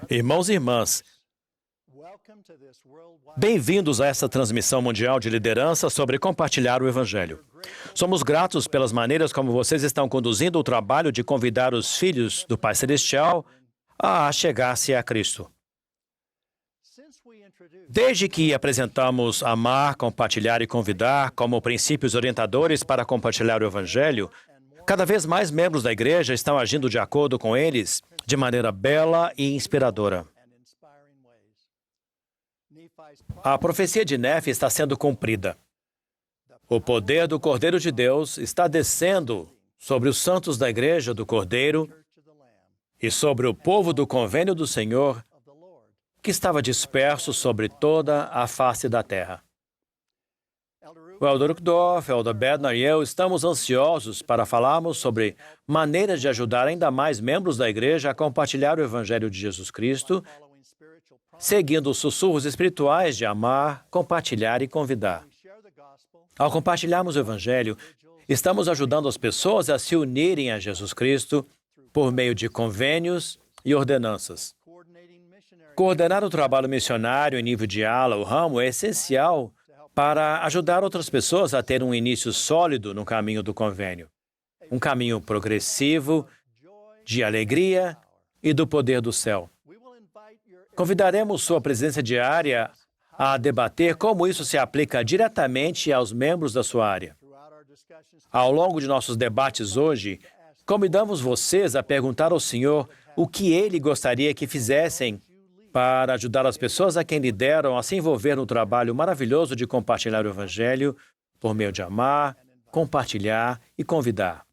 Irmãos e irmãs, bem-vindos a essa transmissão mundial de liderança sobre compartilhar o Evangelho. Somos gratos pelas maneiras como vocês estão conduzindo o trabalho de convidar os filhos do Pai Celestial a chegar-se a Cristo. Desde que apresentamos amar, compartilhar e convidar como princípios orientadores para compartilhar o Evangelho, cada vez mais membros da igreja estão agindo de acordo com eles de maneira bela e inspiradora. A profecia de Nefe está sendo cumprida. O poder do Cordeiro de Deus está descendo sobre os santos da igreja do Cordeiro e sobre o povo do convênio do Senhor, que estava disperso sobre toda a face da terra. O Elder Uchtdorf, o Elder Bednar e eu estamos ansiosos para falarmos sobre maneiras de ajudar ainda mais membros da igreja a compartilhar o Evangelho de Jesus Cristo, seguindo os sussurros espirituais de amar, compartilhar e convidar. Ao compartilharmos o Evangelho, estamos ajudando as pessoas a se unirem a Jesus Cristo por meio de convênios e ordenanças. Coordenar o trabalho missionário em nível de ala ou ramo é essencial para ajudar outras pessoas a ter um início sólido no caminho do convênio. Um caminho progressivo, de alegria e do poder do céu. Convidaremos sua presença diária a debater como isso se aplica diretamente aos membros da sua área. Ao longo de nossos debates hoje, convidamos vocês a perguntar ao Senhor o que Ele gostaria que fizessem para ajudar as pessoas a quem lideram a se envolver no trabalho maravilhoso de compartilhar o Evangelho por meio de amar, compartilhar e convidar.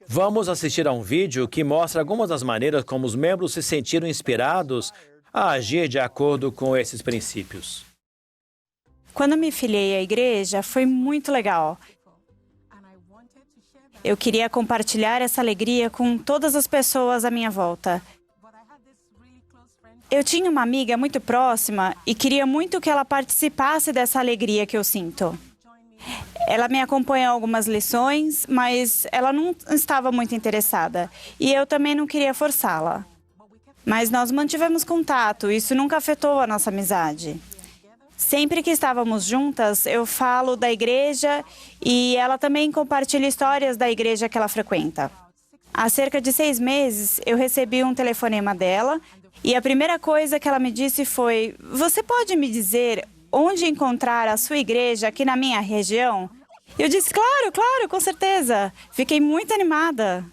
Vamos assistir a um vídeo que mostra algumas das maneiras como os membros se sentiram inspirados a agir de acordo com esses princípios. Quando me filiei à igreja, foi muito legal. Eu queria compartilhar essa alegria com todas as pessoas à minha volta. Eu tinha uma amiga muito próxima e queria muito que ela participasse dessa alegria que eu sinto. Ela me acompanhou algumas lições, mas ela não estava muito interessada. E eu também não queria forçá-la. Mas nós mantivemos contato, isso nunca afetou a nossa amizade. Sempre que estávamos juntas, eu falo da igreja e ela também compartilha histórias da igreja que ela frequenta. Há cerca de 6 meses, eu recebi um telefonema dela e a primeira coisa que ela me disse foi: "Você pode me dizer onde encontrar a sua igreja aqui na minha região?" Eu disse: claro, com certeza. Fiquei muito animada.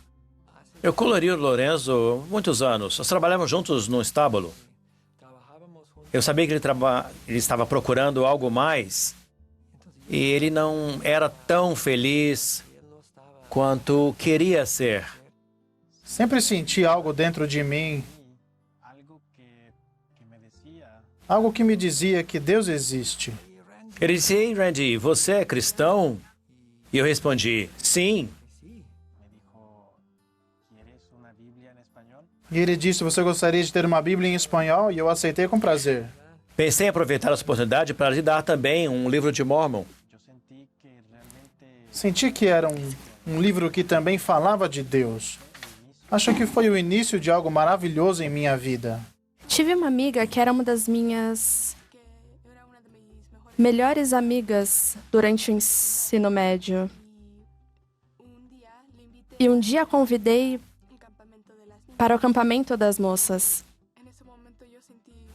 Eu colori o Lorenzo muitos anos. Nós trabalhamos juntos no estábulo. Eu sabia que ele estava procurando algo mais e ele não era tão feliz quanto queria ser. Sempre senti algo dentro de mim, algo que me dizia que Deus existe. Ele disse: "Ei, Randy, você é cristão?" E eu respondi: "Sim." E ele disse: "Você gostaria de ter uma Bíblia em espanhol?" E eu aceitei com prazer. Pensei em aproveitar essa oportunidade para lhe dar também um livro de Mórmon. Senti que era um livro que também falava de Deus. Acho que foi o início de algo maravilhoso em minha vida. Tive uma amiga que era uma das minhas melhores amigas durante o ensino médio. E um dia a convidei para o acampamento das moças.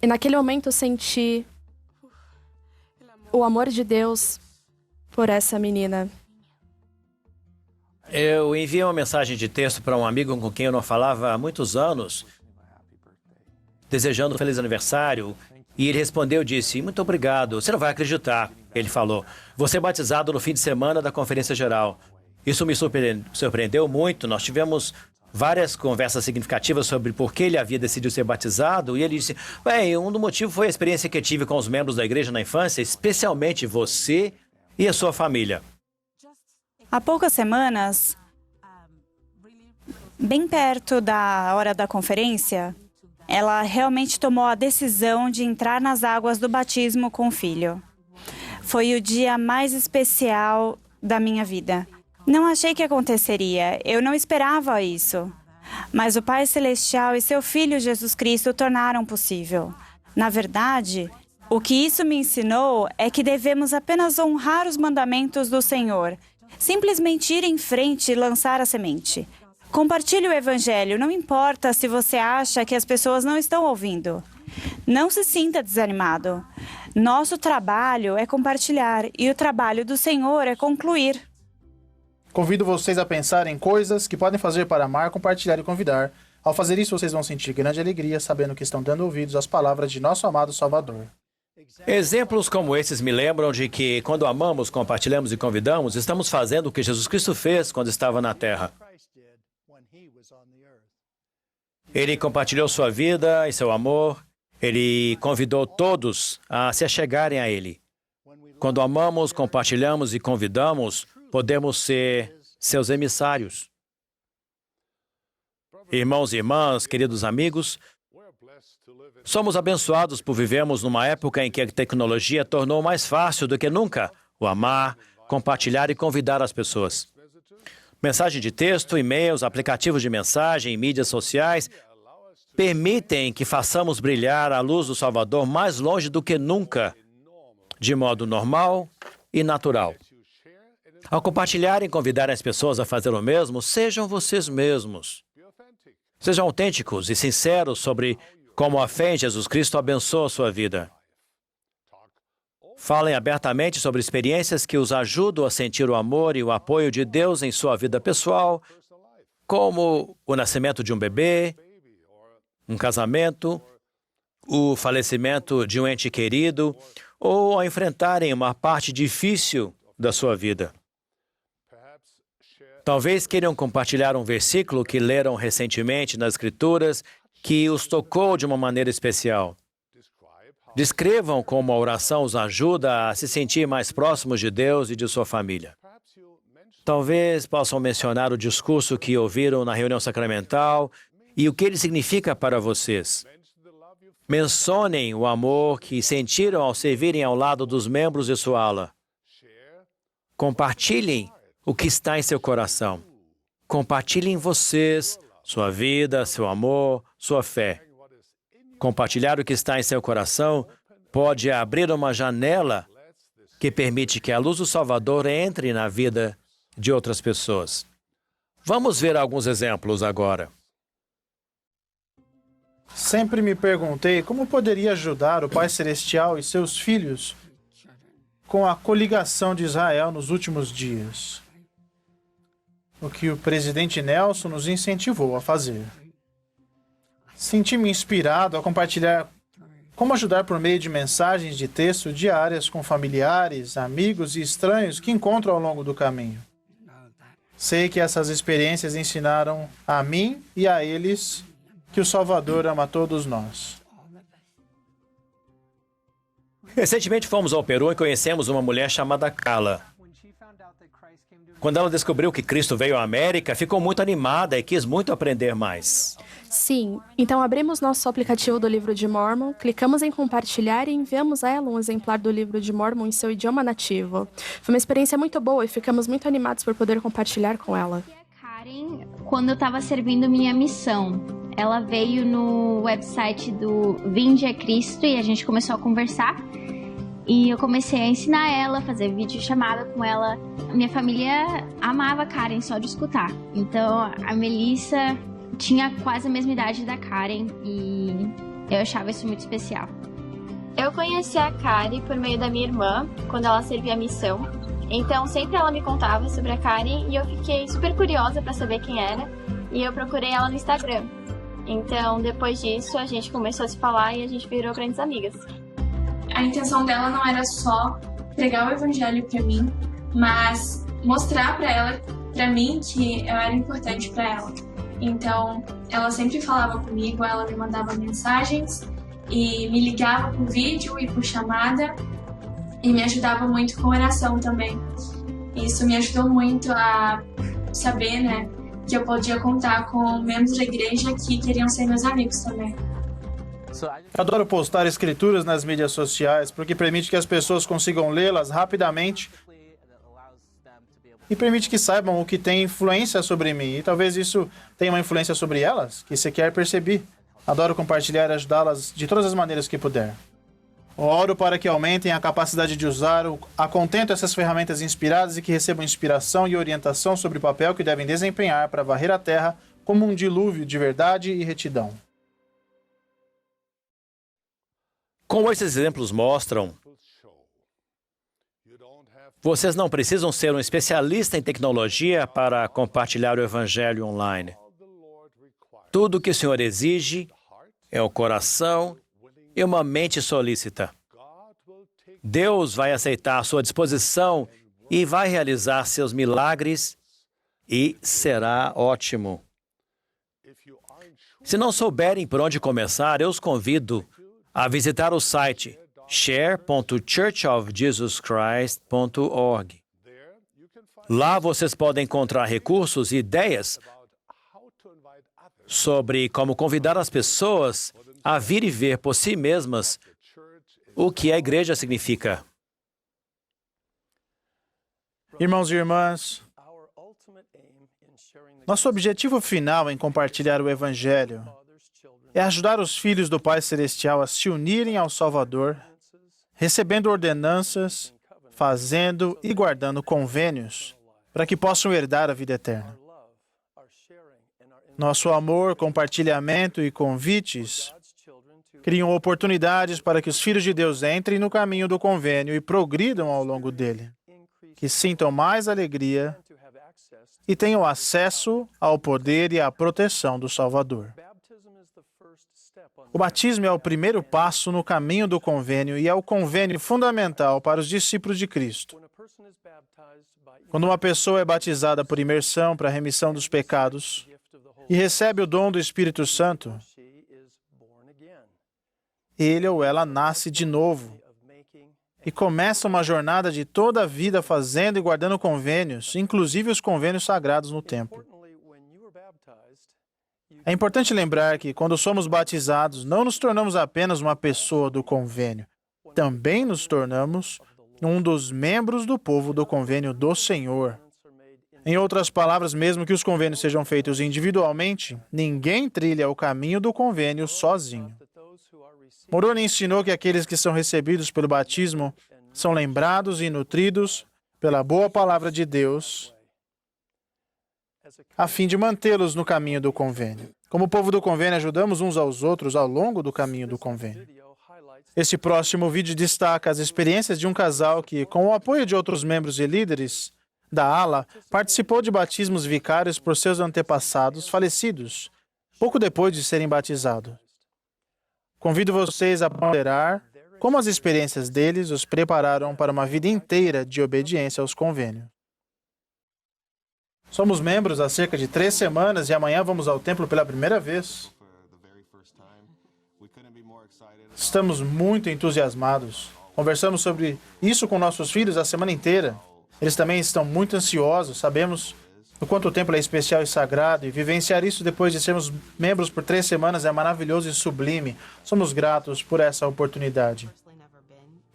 E naquele momento eu senti o amor de Deus por essa menina. Eu enviei uma mensagem de texto para um amigo com quem eu não falava há muitos anos, desejando um feliz aniversário, e ele respondeu e disse: "Muito obrigado, você não vai acreditar." Ele falou: "Você é batizado no fim de semana da Conferência Geral." Isso me surpreendeu muito. Nós tivemos várias conversas significativas sobre por que ele havia decidido ser batizado, e ele disse: "Bem, um do motivo foi a experiência que tive com os membros da igreja na infância, especialmente você e a sua família." Há poucas semanas, bem perto da hora da conferência, ela realmente tomou a decisão de entrar nas águas do batismo com o filho. Foi o dia mais especial da minha vida. Não achei que aconteceria, eu não esperava isso. Mas o Pai Celestial e seu Filho Jesus Cristo o tornaram possível. Na verdade, o que isso me ensinou é que devemos apenas honrar os mandamentos do Senhor. Simplesmente ir em frente e lançar a semente. Compartilhe o Evangelho, não importa se você acha que as pessoas não estão ouvindo. Não se sinta desanimado. Nosso trabalho é compartilhar e o trabalho do Senhor é concluir. Convido vocês a pensar em coisas que podem fazer para amar, compartilhar e convidar. Ao fazer isso, vocês vão sentir grande alegria, sabendo que estão dando ouvidos às palavras de nosso amado Salvador. Exemplos como esses me lembram de que, quando amamos, compartilhamos e convidamos, estamos fazendo o que Jesus Cristo fez quando estava na Terra. Ele compartilhou sua vida e seu amor. Ele convidou todos a se achegarem a Ele. Quando amamos, compartilhamos e convidamos, podemos ser seus emissários. Irmãos e irmãs, queridos amigos, somos abençoados por vivermos numa época em que a tecnologia tornou mais fácil do que nunca o amar, compartilhar e convidar as pessoas. Mensagem de texto, e-mails, aplicativos de mensagem, mídias sociais permitem que façamos brilhar a luz do Salvador mais longe do que nunca, de modo normal e natural. Ao compartilhar e convidar as pessoas a fazer o mesmo, sejam vocês mesmos. Sejam autênticos e sinceros sobre como a fé em Jesus Cristo abençoa a sua vida. Falem abertamente sobre experiências que os ajudam a sentir o amor e o apoio de Deus em sua vida pessoal, como o nascimento de um bebê, um casamento, o falecimento de um ente querido, ou a enfrentarem uma parte difícil da sua vida. Talvez queiram compartilhar um versículo que leram recentemente nas Escrituras que os tocou de uma maneira especial. Descrevam como a oração os ajuda a se sentir mais próximos de Deus e de sua família. Talvez possam mencionar o discurso que ouviram na reunião sacramental e o que ele significa para vocês. Mencionem o amor que sentiram ao servirem ao lado dos membros de sua ala. Compartilhem o que está em seu coração. Compartilhem vocês, sua vida, seu amor, sua fé. Compartilhar o que está em seu coração pode abrir uma janela que permite que a luz do Salvador entre na vida de outras pessoas. Vamos ver alguns exemplos agora. Sempre me perguntei como poderia ajudar o Pai Celestial e seus filhos com a coligação de Israel nos últimos dias. O que o presidente Nelson nos incentivou a fazer. Senti-me inspirado a compartilhar como ajudar por meio de mensagens de texto diárias com familiares, amigos e estranhos que encontro ao longo do caminho. Sei que essas experiências ensinaram a mim e a eles que o Salvador ama a todos nós. Recentemente fomos ao Peru e conhecemos uma mulher chamada Carla. Quando ela descobriu que Cristo veio à América, ficou muito animada e quis muito aprender mais. Sim, então abrimos nosso aplicativo do Livro de Mormon, clicamos em compartilhar e enviamos a ela um exemplar do Livro de Mormon em seu idioma nativo. Foi uma experiência muito boa e ficamos muito animados por poder compartilhar com ela. Karen, quando eu estava servindo minha missão, ela veio no website do Vinde a Cristo e a gente começou a conversar. E eu comecei a ensinar ela, fazer videochamada com ela. Minha família amava a Karen só de escutar. Então, a Melissa tinha quase a mesma idade da Karen e eu achava isso muito especial. Eu conheci a Karen por meio da minha irmã, quando ela servia a missão. Então, sempre ela me contava sobre a Karen e eu fiquei super curiosa para saber quem era. E eu procurei ela no Instagram. Então, depois disso, a gente começou a se falar e a gente virou grandes amigas. A intenção dela não era só pregar o evangelho para mim, mas mostrar para mim que eu era importante para ela. Então, ela sempre falava comigo, ela me mandava mensagens e me ligava por vídeo e por chamada e me ajudava muito com oração também. Isso me ajudou muito a saber, que eu podia contar com membros da igreja que queriam ser meus amigos também. Adoro postar escrituras nas mídias sociais porque permite que as pessoas consigam lê-las rapidamente e permite que saibam o que tem influência sobre mim. E talvez isso tenha uma influência sobre elas, que sequer percebi. Adoro compartilhar e ajudá-las de todas as maneiras que puder. Oro para que aumentem a capacidade de usar a contento essas ferramentas inspiradas e que recebam inspiração e orientação sobre o papel que devem desempenhar para varrer a terra como um dilúvio de verdade e retidão. Como esses exemplos mostram, vocês não precisam ser um especialista em tecnologia para compartilhar o Evangelho online. Tudo o que o Senhor exige é o coração e uma mente solícita. Deus vai aceitar a sua disposição e vai realizar seus milagres e será ótimo. Se não souberem por onde começar, eu os convido a visitar o site share.churchofjesuschrist.org. Lá vocês podem encontrar recursos e ideias sobre como convidar as pessoas a vir e ver por si mesmas o que a igreja significa. Irmãos e irmãs, nosso objetivo final em compartilhar o Evangelho é ajudar os filhos do Pai Celestial a se unirem ao Salvador, recebendo ordenanças, fazendo e guardando convênios, para que possam herdar a vida eterna. Nosso amor, compartilhamento e convites criam oportunidades para que os filhos de Deus entrem no caminho do convênio e progridam ao longo dele, que sintam mais alegria e tenham acesso ao poder e à proteção do Salvador. O batismo é o primeiro passo no caminho do convênio e é o convênio fundamental para os discípulos de Cristo. Quando uma pessoa é batizada por imersão para a remissão dos pecados e recebe o dom do Espírito Santo, ele ou ela nasce de novo e começa uma jornada de toda a vida fazendo e guardando convênios, inclusive os convênios sagrados no templo. É importante lembrar que, quando somos batizados, não nos tornamos apenas uma pessoa do convênio, também nos tornamos um dos membros do povo do convênio do Senhor. Em outras palavras, mesmo que os convênios sejam feitos individualmente, ninguém trilha o caminho do convênio sozinho. Moroni ensinou que aqueles que são recebidos pelo batismo são lembrados e nutridos pela boa palavra de Deus, a fim de mantê-los no caminho do convênio. Como povo do convênio, ajudamos uns aos outros ao longo do caminho do convênio. Este próximo vídeo destaca as experiências de um casal que, com o apoio de outros membros e líderes da ala, participou de batismos vicários por seus antepassados falecidos, pouco depois de serem batizados. Convido vocês a ponderar como as experiências deles os prepararam para uma vida inteira de obediência aos convênios. Somos membros há cerca de 3 semanas e amanhã vamos ao templo pela primeira vez. Estamos muito entusiasmados. Conversamos sobre isso com nossos filhos a semana inteira. Eles também estão muito ansiosos. Sabemos o quanto o templo é especial e sagrado, e vivenciar isso depois de sermos membros por 3 semanas é maravilhoso e sublime. Somos gratos por essa oportunidade.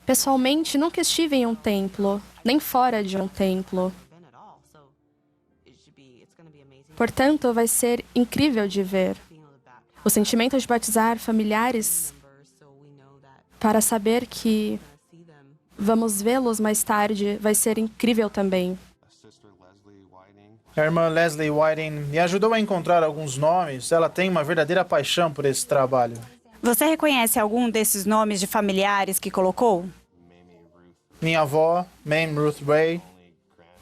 Pessoalmente, nunca estive em um templo, nem fora de um templo. Portanto, vai ser incrível de ver. O sentimento de batizar familiares para saber que vamos vê-los mais tarde vai ser incrível também. A irmã Leslie Whiting me ajudou a encontrar alguns nomes. Ela tem uma verdadeira paixão por esse trabalho. Você reconhece algum desses nomes de familiares que colocou? Minha avó, Mame Ruth Ray.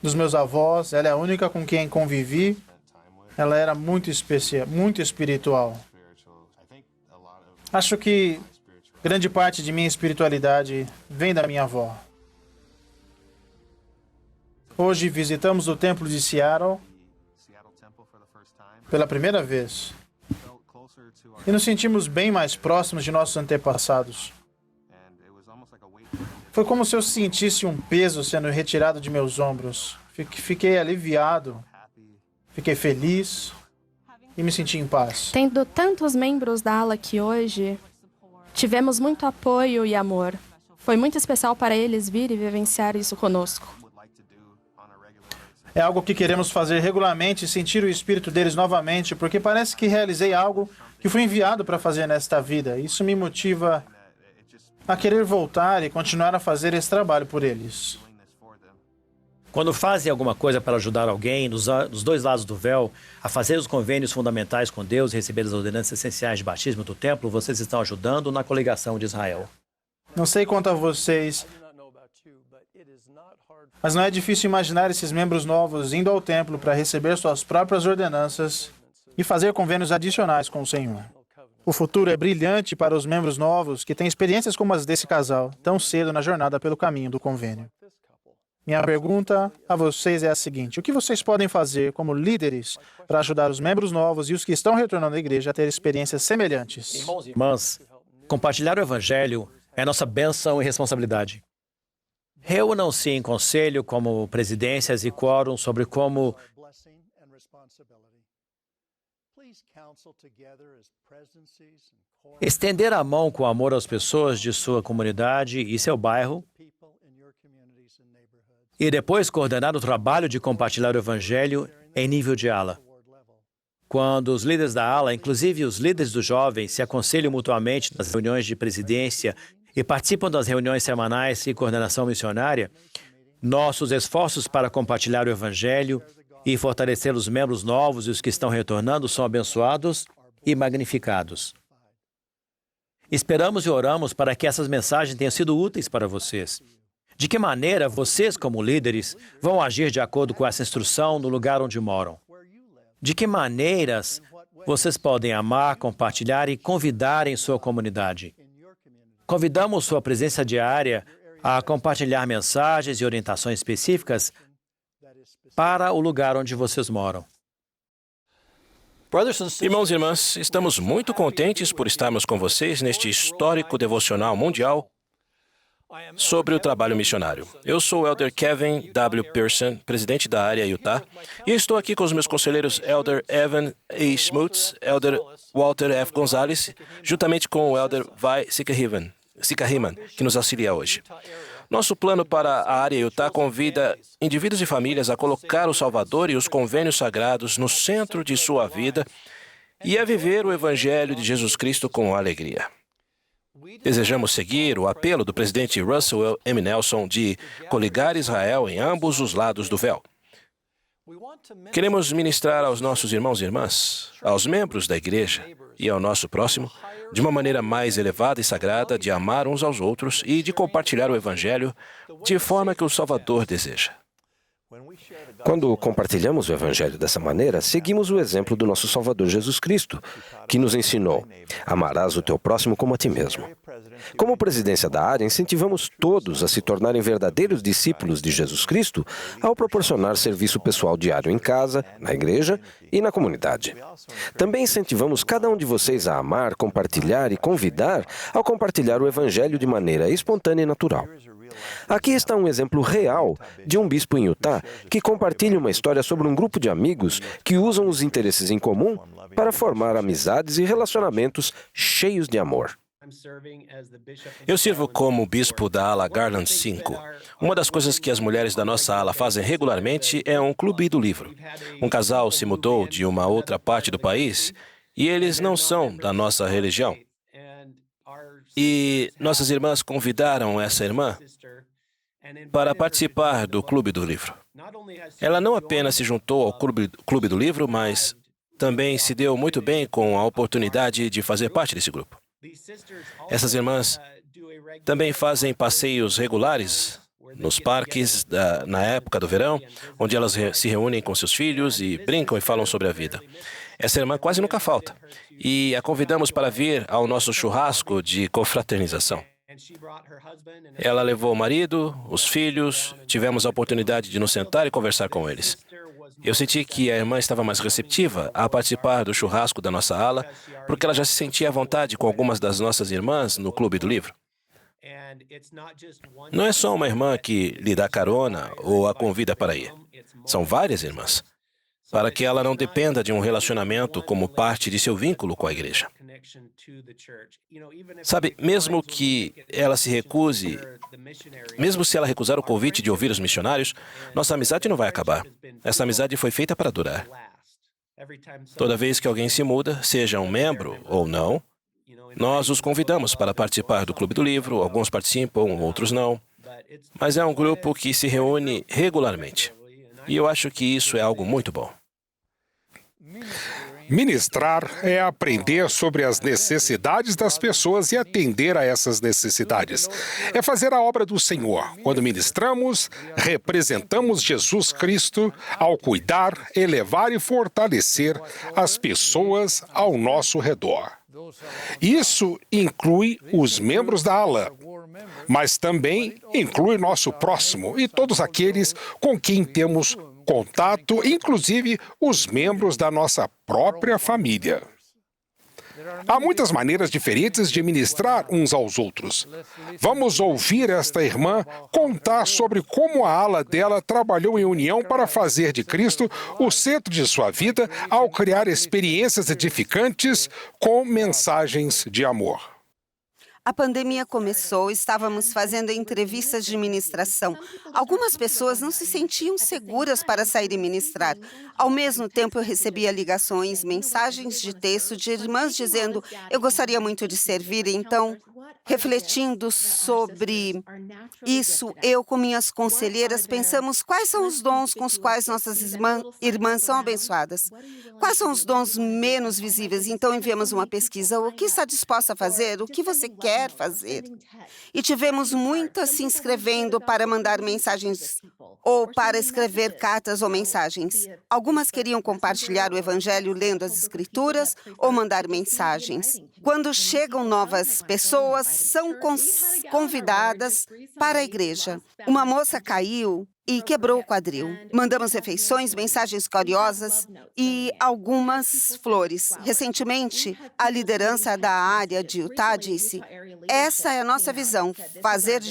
Dos meus avós, ela é a única com quem convivi. Ela era muito especial, muito espiritual. Acho que grande parte de minha espiritualidade vem da minha avó. Hoje visitamos o templo de Seattle pela primeira vez e nos sentimos bem mais próximos de nossos antepassados. Foi como se eu sentisse um peso sendo retirado de meus ombros. Fiquei aliviado, fiquei feliz e me senti em paz. Tendo tantos membros da ala aqui hoje, tivemos muito apoio e amor. Foi muito especial para eles vir e vivenciar isso conosco. É algo que queremos fazer regularmente e sentir o espírito deles novamente, porque parece que realizei algo que fui enviado para fazer nesta vida. Isso me motiva a querer voltar e continuar a fazer esse trabalho por eles. Quando fazem alguma coisa para ajudar alguém, nos dois lados do véu, a fazer os convênios fundamentais com Deus e receber as ordenanças essenciais de batismo do templo, vocês estão ajudando na coligação de Israel. Não sei quanto a vocês, mas não é difícil imaginar esses membros novos indo ao templo para receber suas próprias ordenanças e fazer convênios adicionais com o Senhor. O futuro é brilhante para os membros novos que têm experiências como as desse casal, tão cedo na jornada pelo caminho do convênio. Minha pergunta a vocês é a seguinte: o que vocês podem fazer como líderes para ajudar os membros novos e os que estão retornando à igreja a ter experiências semelhantes? Irmãos e irmãs, compartilhar o Evangelho é nossa bênção e responsabilidade. Reúnam-se em conselho como presidências e quórum sobre como estender a mão com amor às pessoas de sua comunidade e seu bairro e depois coordenar o trabalho de compartilhar o Evangelho em nível de ala. Quando os líderes da ala, inclusive os líderes dos jovens, se aconselham mutuamente nas reuniões de presidência e participam das reuniões semanais e coordenação missionária, nossos esforços para compartilhar o Evangelho e fortalecer os membros novos e os que estão retornando são abençoados e magnificados. Esperamos e oramos para que essas mensagens tenham sido úteis para vocês. De que maneira vocês, como líderes, vão agir de acordo com essa instrução no lugar onde moram? De que maneiras vocês podem amar, compartilhar e convidar em sua comunidade? Convidamos sua presença diária a compartilhar mensagens e orientações específicas para o lugar onde vocês moram. Irmãos e irmãs, estamos muito contentes por estarmos com vocês neste histórico devocional mundial sobre o trabalho missionário. Eu sou o Elder Kevin W. Pearson, presidente da área Utah, e estou aqui com os meus conselheiros Elder Evan A. Schmutz, Elder Walter F. Gonzalez, juntamente com o Elder Vi Sikahiman, que nos auxilia hoje. Nosso plano para a área Utah convida indivíduos e famílias a colocar o Salvador e os convênios sagrados no centro de sua vida e a viver o Evangelho de Jesus Cristo com alegria. Desejamos seguir o apelo do presidente Russell M. Nelson de coligar Israel em ambos os lados do véu. Queremos ministrar aos nossos irmãos e irmãs, aos membros da igreja e ao nosso próximo, de uma maneira mais elevada e sagrada de amar uns aos outros e de compartilhar o Evangelho de forma que o Salvador deseja. Quando compartilhamos o Evangelho dessa maneira, seguimos o exemplo do nosso Salvador Jesus Cristo, que nos ensinou: amarás o teu próximo como a ti mesmo. Como presidência da área, incentivamos todos a se tornarem verdadeiros discípulos de Jesus Cristo ao proporcionar serviço pessoal diário em casa, na igreja e na comunidade. Também incentivamos cada um de vocês a amar, compartilhar e convidar ao compartilhar o Evangelho de maneira espontânea e natural. Aqui está um exemplo real de um bispo em Utah que compartilha uma história sobre um grupo de amigos que usam os interesses em comum para formar amizades e relacionamentos cheios de amor. Eu sirvo como bispo da ala Garland 5. Uma das coisas que as mulheres da nossa ala fazem regularmente é um clube do livro. Um casal se mudou de uma outra parte do país e eles não são da nossa religião. E nossas irmãs convidaram essa irmã para participar do Clube do Livro. Ela não apenas se juntou ao Clube do Livro, mas também se deu muito bem com a oportunidade de fazer parte desse grupo. Essas irmãs também fazem passeios regulares nos parques na época do verão, onde elas se reúnem com seus filhos e brincam e falam sobre a vida. Essa irmã quase nunca falta, e a convidamos para vir ao nosso churrasco de confraternização. Ela levou o marido, os filhos, tivemos a oportunidade de nos sentar e conversar com eles. Eu senti que a irmã estava mais receptiva a participar do churrasco da nossa ala, porque ela já se sentia à vontade com algumas das nossas irmãs no Clube do Livro. Não é só uma irmã que lhe dá carona ou a convida para ir. São várias irmãs. para que ela não dependa de um relacionamento como parte de seu vínculo com a igreja. Sabe, mesmo que ela se recuse, mesmo se ela recusar o convite de ouvir os missionários, nossa amizade não vai acabar. Essa amizade foi feita para durar. Toda vez que alguém se muda, seja um membro ou não, nós os convidamos para participar do Clube do Livro, alguns participam, outros não. Mas é um grupo que se reúne regularmente. E eu acho que isso é algo muito bom. Ministrar é aprender sobre as necessidades das pessoas e atender a essas necessidades. É fazer a obra do Senhor. Quando ministramos, representamos Jesus Cristo ao cuidar, elevar e fortalecer as pessoas ao nosso redor. Isso inclui os membros da ala, mas também inclui nosso próximo e todos aqueles com quem temos contato, inclusive os membros da nossa própria família. Há muitas maneiras diferentes de ministrar uns aos outros. Vamos ouvir esta irmã contar sobre como a ala dela trabalhou em união para fazer de Cristo o centro de sua vida ao criar experiências edificantes com mensagens de amor. A pandemia começou, estávamos fazendo entrevistas de ministração. Algumas pessoas não se sentiam seguras para sair e ministrar. Ao mesmo tempo, eu recebia ligações, mensagens de texto de irmãs dizendo: eu gostaria muito de servir, então, refletindo sobre isso, eu com minhas conselheiras pensamos quais são os dons com os quais nossas irmãs são abençoadas. Quais são os dons menos visíveis? Então enviamos uma pesquisa. O que está disposta a fazer? O que você quer fazer? E tivemos muitas se inscrevendo para mandar mensagens ou para escrever cartas ou mensagens. Algumas queriam compartilhar o Evangelho lendo as Escrituras ou mandar mensagens. Quando chegam novas pessoas, são convidadas para a igreja. Uma moça caiu e quebrou o quadril. Mandamos refeições, mensagens curiosas e algumas flores. Recentemente, a liderança da área de Utah disse: essa é a nossa visão, fazer de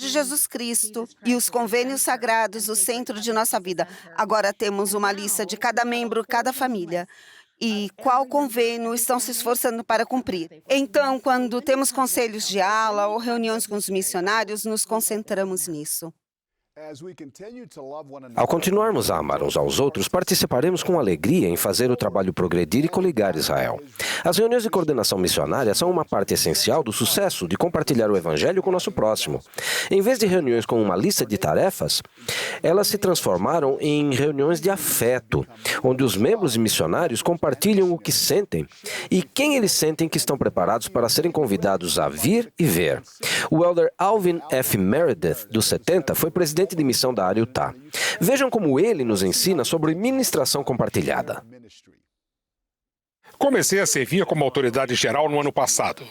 Jesus Cristo e os convênios sagrados o centro de nossa vida. Agora temos uma lista de cada membro, cada família. E qual convênio estão se esforçando para cumprir. Então, quando temos conselhos de ala ou reuniões com os missionários, nos concentramos nisso. Ao continuarmos a amar uns aos outros, participaremos com alegria em fazer o trabalho progredir e coligar Israel. As reuniões de coordenação missionária são uma parte essencial do sucesso de compartilhar o Evangelho com o nosso próximo. Em vez de reuniões com uma lista de tarefas, elas se transformaram em reuniões de afeto, onde os membros e missionários compartilham o que sentem e quem eles sentem que estão preparados para serem convidados a vir e ver. O elder Alvin F. Meredith, dos 70, foi presidente de missão da área Utah. Vejam como ele nos ensina sobre ministração compartilhada. Comecei a servir como autoridade geral no ano passado.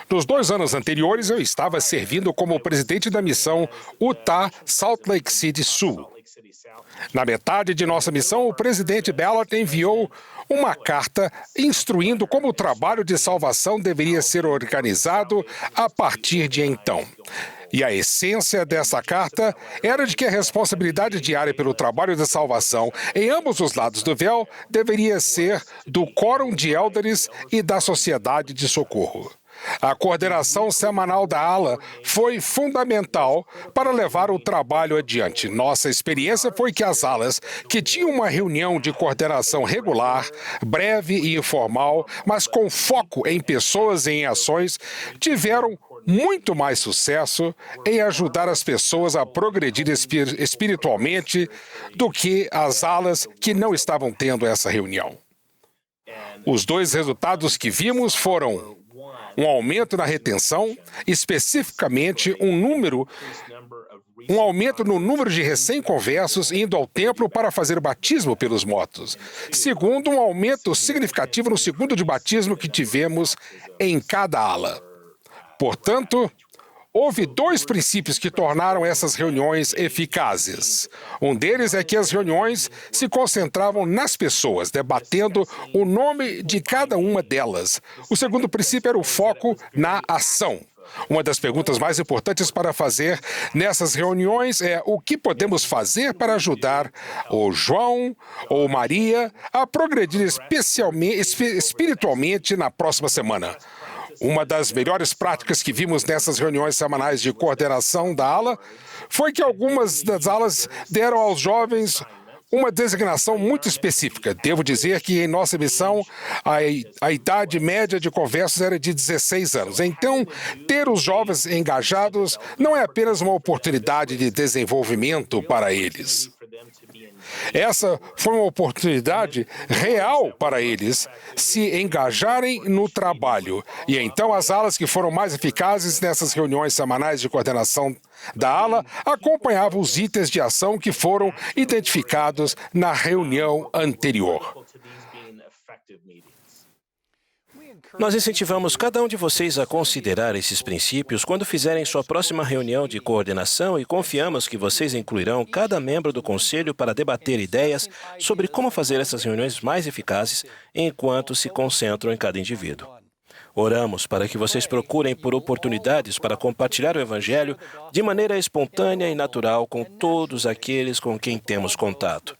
Nos 2 anos anteriores, eu estava servindo como presidente da missão Utah Salt Lake City Sul. Na metade de nossa missão, o presidente Ballard enviou uma carta instruindo como o trabalho de salvação deveria ser organizado a partir de então. E a essência dessa carta era de que a responsabilidade diária pelo trabalho de salvação em ambos os lados do véu deveria ser do quórum de élderes e da sociedade de socorro. A coordenação semanal da ala foi fundamental para levar o trabalho adiante. Nossa experiência foi que as alas, que tinham uma reunião de coordenação regular, breve e informal, mas com foco em pessoas e em ações, tiveram muito mais sucesso em ajudar as pessoas a progredir espiritualmente do que as alas que não estavam tendo essa reunião. Os 2 resultados que vimos foram um aumento na retenção, especificamente um aumento no número de recém-conversos indo ao templo para fazer o batismo pelos mortos. Segundo, um aumento significativo no segundo de batismo que tivemos em cada ala. Portanto, houve 2 princípios que tornaram essas reuniões eficazes. Um deles é que as reuniões se concentravam nas pessoas, debatendo o nome de cada uma delas. O segundo princípio era o foco na ação. Uma das perguntas mais importantes para fazer nessas reuniões é o que podemos fazer para ajudar o João ou Maria a progredir espiritualmente na próxima semana. Uma das melhores práticas que vimos nessas reuniões semanais de coordenação da ala foi que algumas das alas deram aos jovens uma designação muito específica. Devo dizer que em nossa missão, a idade média de conversas era de 16 anos. Então, ter os jovens engajados não é apenas uma oportunidade de desenvolvimento para eles. Essa foi uma oportunidade real para eles se engajarem no trabalho. E então as alas que foram mais eficazes nessas reuniões semanais de coordenação da ala acompanhavam os itens de ação que foram identificados na reunião anterior. Nós incentivamos cada um de vocês a considerar esses princípios quando fizerem sua próxima reunião de coordenação e confiamos que vocês incluirão cada membro do conselho para debater ideias sobre como fazer essas reuniões mais eficazes enquanto se concentram em cada indivíduo. Oramos para que vocês procurem por oportunidades para compartilhar o Evangelho de maneira espontânea e natural com todos aqueles com quem temos contato.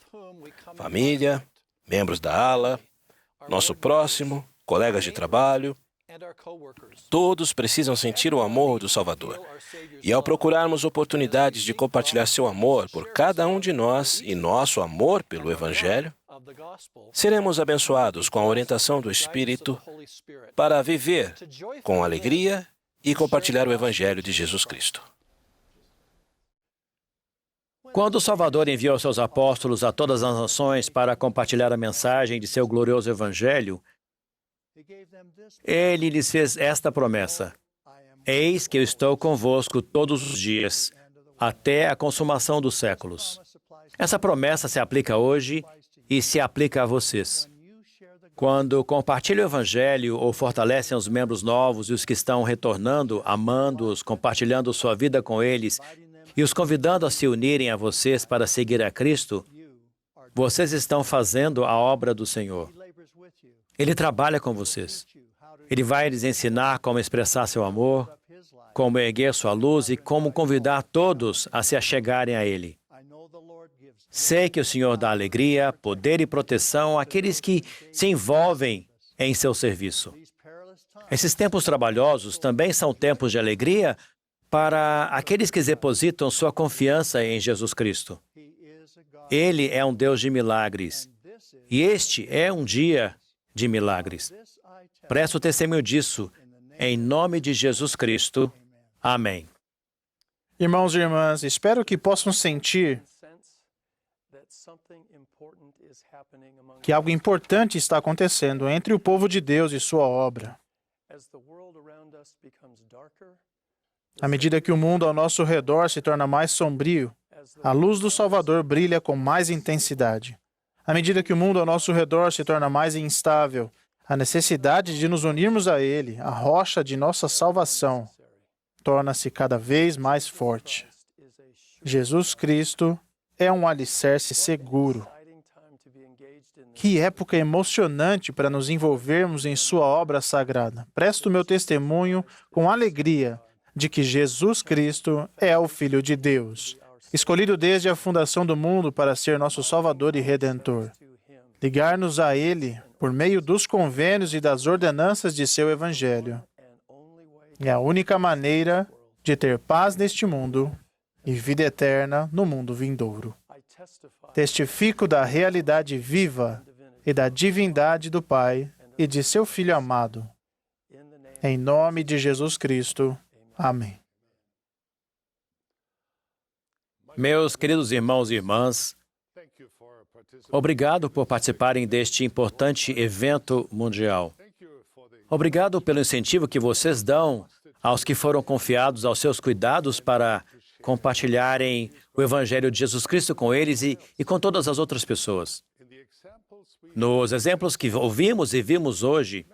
Família, membros da ala, nosso próximo, colegas de trabalho, todos precisam sentir o amor do Salvador. E ao procurarmos oportunidades de compartilhar seu amor por cada um de nós e nosso amor pelo Evangelho, seremos abençoados com a orientação do Espírito para viver com alegria e compartilhar o Evangelho de Jesus Cristo. Quando o Salvador enviou seus apóstolos a todas as nações para compartilhar a mensagem de seu glorioso Evangelho, ele lhes fez esta promessa: Eis que eu estou convosco todos os dias, até a consumação dos séculos. Essa promessa se aplica hoje e se aplica a vocês. Quando compartilham o Evangelho ou fortalecem os membros novos e os que estão retornando, amando-os, compartilhando sua vida com eles e os convidando a se unirem a vocês para seguir a Cristo, vocês estão fazendo a obra do Senhor. Ele trabalha com vocês. Ele vai lhes ensinar como expressar seu amor, como erguer sua luz e como convidar todos a se achegarem a Ele. Sei que o Senhor dá alegria, poder e proteção àqueles que se envolvem em seu serviço. Esses tempos trabalhosos também são tempos de alegria para aqueles que depositam sua confiança em Jesus Cristo. Ele é um Deus de milagres. E este é um dia de milagres. Presto testemunho disso, em nome de Jesus Cristo. Amém. Irmãos e irmãs, espero que possam sentir que algo importante está acontecendo entre o povo de Deus e sua obra. À medida que o mundo ao nosso redor se torna mais sombrio, a luz do Salvador brilha com mais intensidade. À medida que o mundo ao nosso redor se torna mais instável, a necessidade de nos unirmos a Ele, a rocha de nossa salvação, torna-se cada vez mais forte. Jesus Cristo é um alicerce seguro. Que época emocionante para nos envolvermos em sua obra sagrada. Presto meu testemunho com alegria de que Jesus Cristo é o Filho de Deus, escolhido desde a fundação do mundo para ser nosso Salvador e Redentor. Ligar-nos a Ele por meio dos convênios e das ordenanças de seu Evangelho é a única maneira de ter paz neste mundo e vida eterna no mundo vindouro. Testifico da realidade viva e da divindade do Pai e de seu Filho amado. Em nome de Jesus Cristo. Amém. Meus queridos irmãos e irmãs, obrigado por participarem deste importante evento mundial. Obrigado pelo incentivo que vocês dão aos que foram confiados aos seus cuidados para compartilharem o Evangelho de Jesus Cristo com eles e com todas as outras pessoas. Nos exemplos que ouvimos e vimos hoje,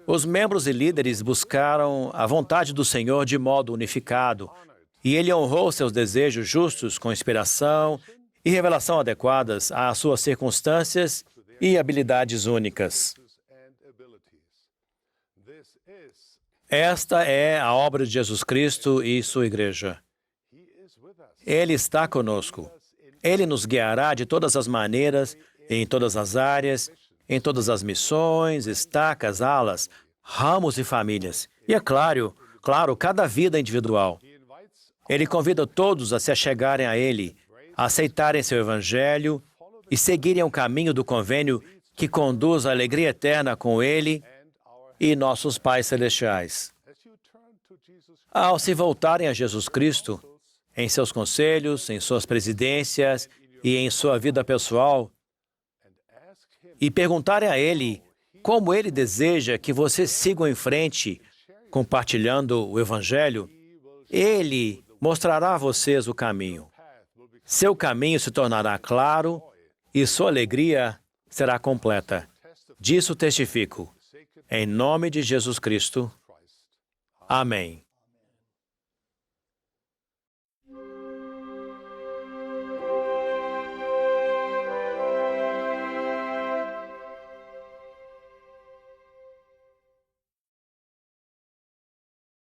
os membros e líderes buscaram a vontade do Senhor de modo unificado, e Ele honrou seus desejos justos com inspiração e revelação adequadas às suas circunstâncias e habilidades únicas. Esta é a obra de Jesus Cristo e sua igreja. Ele está conosco. Ele nos guiará de todas as maneiras, em todas as áreas, em todas as missões, estacas, alas, ramos e famílias. E é claro, cada vida individual. Ele convida todos a se achegarem a Ele, a aceitarem seu Evangelho e seguirem o caminho do convênio que conduz à alegria eterna com Ele e nossos pais celestiais. Ao se voltarem a Jesus Cristo, em seus conselhos, em suas presidências e em sua vida pessoal, e perguntarem a Ele como Ele deseja que vocês sigam em frente, compartilhando o Evangelho, Ele mostrará a vocês o caminho. Seu caminho se tornará claro e sua alegria será completa. Disso testifico. Em nome de Jesus Cristo. Amém.